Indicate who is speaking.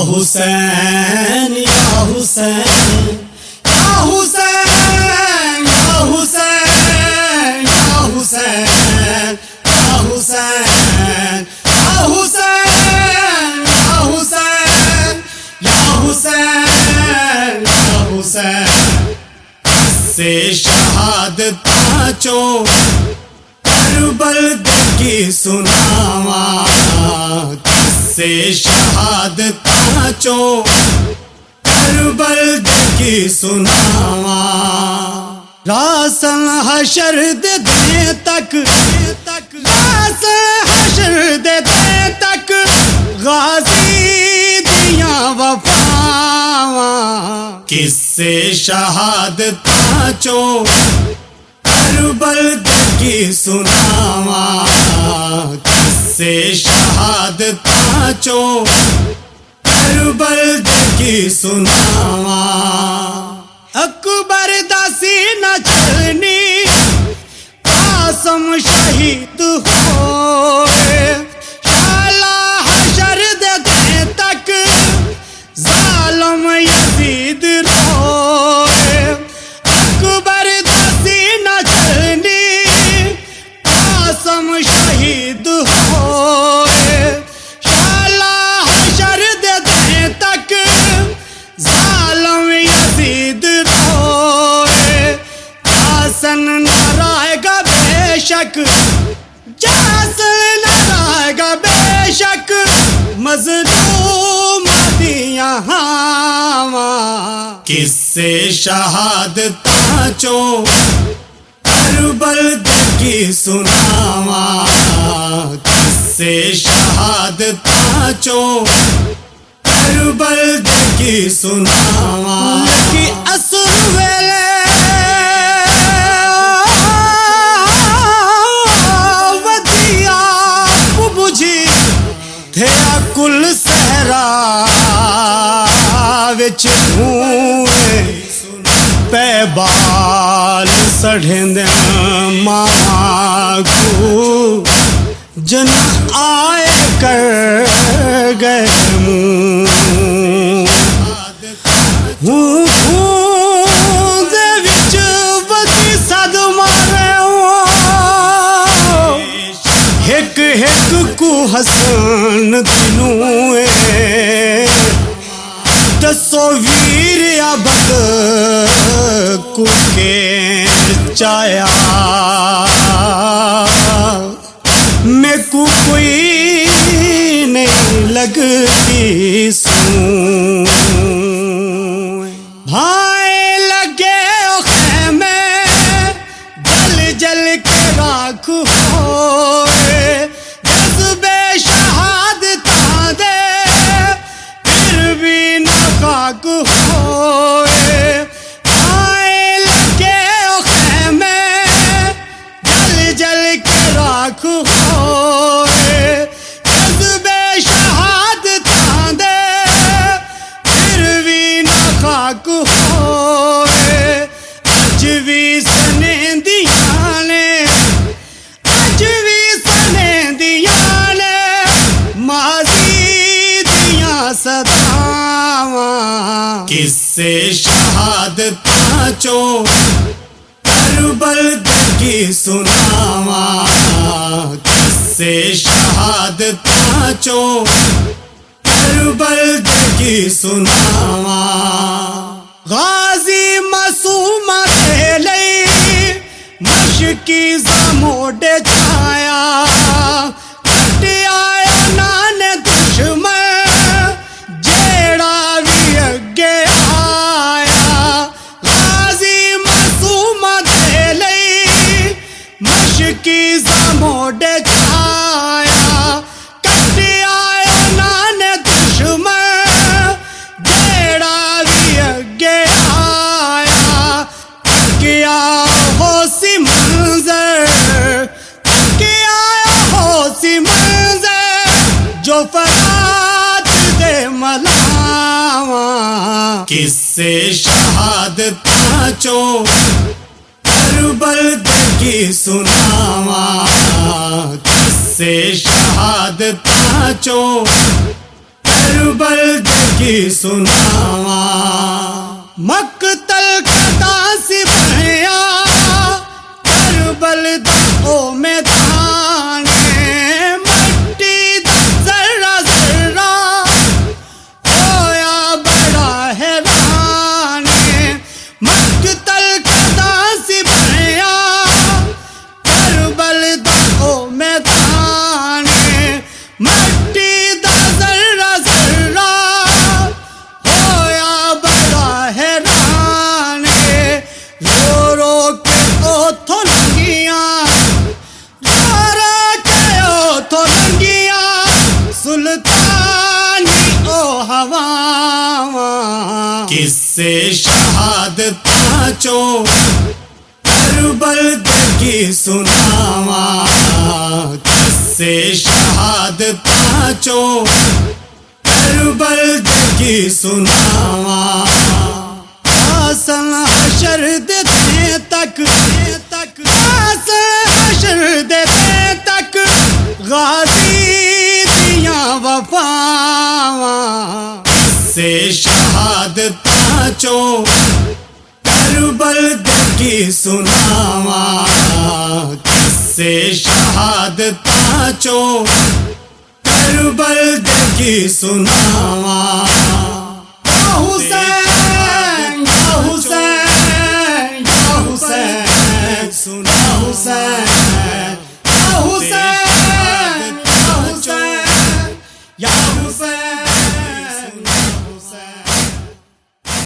Speaker 1: حسین یا حسین یا حسین یا حسین یا حسین یا حسین یا حسین یا حسین یا حسین یا حسین سے شہادت پانچوں کربل کی سناواں سے شہادت پانچوں کربل کی سناواں راسن حشر دے تک راسن حشر دے تک غازی دیاں وفاواں کس سے شہادت پانچوں کربل کی سناواں کس سے شہادت پانچوں کربل کی سناواں اکبر دا سینہ چلنی قاسم شہید ہوئے شالا حشر دے تک ظالم یزید روئے اکبر دا سینہ چلنی قاسم شہید ہوئے شالا حشر دے تک ظالم یزید روئے جاسن نہ رہے گا بے شک جاسن نہ رہے گا بے شک مظلوم دیاں ہاواں کس سے شہادت پانچوں کربل کی سناواں کس سے شہادت پانچوں کربل کی سناواں کی اصل ویلے ودیا بجھی تھیا کل صحرا وچ ہوئے پے بال سڑھندے ماں کو جن آئے کر گئے دے وچ ودی صد مارے ایک ایک کو حسن دنوں تصویر عبد کو کے چایا میں کو کوئی نہیں لگتی سوں بھائی لگے خیمے جل جل کے راکھ ہوئے جذبے شہادت دے پھر بھی نہ خاک ہوئے بھائی لگے خیمے جل جل کے راکھ ہوئے جذبے شہادت دے پھر بھی نہ خاک ہوئے اج بھی سنیندیاں نے اج بھی سنیندیاں نے ماضی دیاں صداواں کس سے شہادت پانچوں کربل کی سناواں کس سے شہادت پانچوں کربل کی سناواں غازی معصوم دے لئی مشکی زموڈے چھایا کٹیا نان دشمن جیڑا بھی اگے آیا غازی معصوم دے لئی مشکی زموڈے چھایا کٹیا نان دشمن جیڑا بھی اگے آیا کیا ہو سی منظر کیا ہو سی منظر جو فرات دے ملاواں کس سے شہادت پانچوں کربل کی سناواں کس سے شہادت پانچوں کربل کی کی سناواں مقتل کا سپاہیا کربل دا او میدان مٹی دا ذرہ ذرہ ہویا بڑا حیران مقتل کا سپاہیا کربل دا او میدان مٹی دا ذرہ ذرہ ہویا بڑا حیران رو رو کے اوتھوں لنگیاں رو رو کے اوتھوں لنگیاں سلطانی او ہواواں قصے شہادتاں چوں کربل دے کی سناواں قصے شہادتاں چوں کربل دے کی سناواں حسن حشر دے دیں تک حسن حشر دے دیں تک غازی دیاں وفاواں قصے شہادتاں چوں کربل دے کی سناواں قصے شہادتاں چوں کربل دے کی سناواں